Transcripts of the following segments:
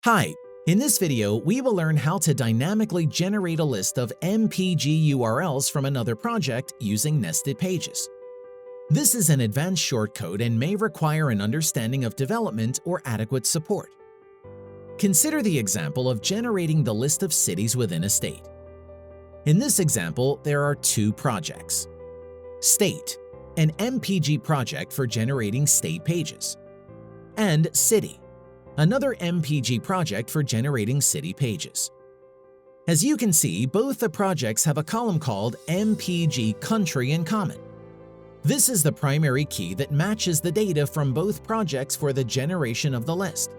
Hi, in this video, we will learn how to dynamically generate a list of MPG URLs from another project using nested pages. This is an advanced shortcode and may require an understanding of development or adequate support. Consider the example of generating the list of cities within a state. In this example, there are two projects. State, an MPG project for generating state pages, and City, another MPG project for generating city pages. As you can see, both the projects have a column called MPG Country in common. This is the primary key that matches the data from both projects for the generation of the list.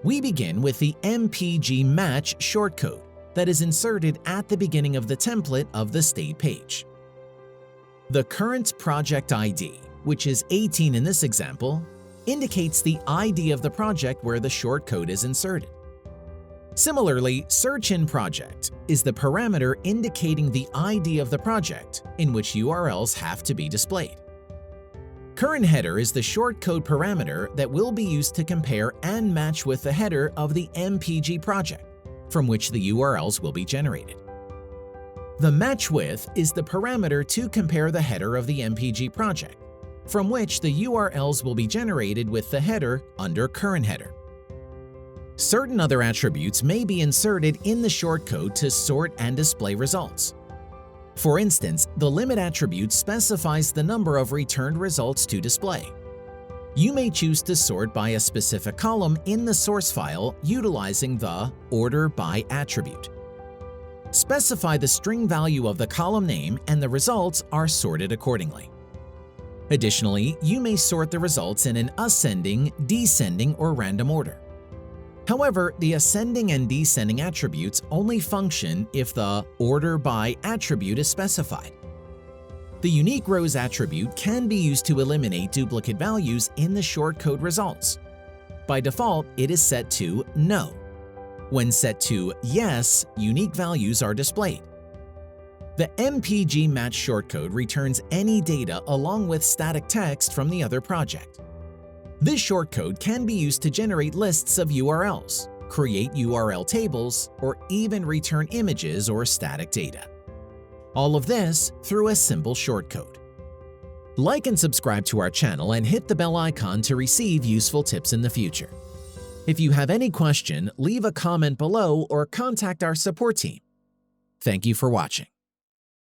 We begin with the MPG Match shortcode that is inserted at the beginning of the template of the state page. The current project ID, which is 18 in this example, indicates the ID of the project where the shortcode is inserted. Similarly, search in project is the parameter indicating the ID of the project in which URLs have to be displayed. Current header is the shortcode parameter that will be used to compare and match with the header of the MPG project from which the URLs will be generated. The match with is the parameter to compare the header of the MPG project from which the URLs will be generated with the header under current header. Certain other attributes may be inserted in the shortcode to sort and display results. For instance, the limit attribute specifies the number of returned results to display. You may choose to sort by a specific column in the source file utilizing the order by attribute. Specify the string value of the column name and the results are sorted accordingly. Additionally, you may sort the results in an ascending, descending, or random order. However, the ascending and descending attributes only function if the order by attribute is specified. The unique rows attribute can be used to eliminate duplicate values in the shortcode results. By default, it is set to No. When set to Yes, unique values are displayed. The MPG Match shortcode returns any data along with static text from the other project. This shortcode can be used to generate lists of URLs, create URL tables, or even return images or static data. All of this through a simple shortcode. Like and subscribe to our channel and hit the bell icon to receive useful tips in the future. If you have any question, leave a comment below or contact our support team. Thank you for watching.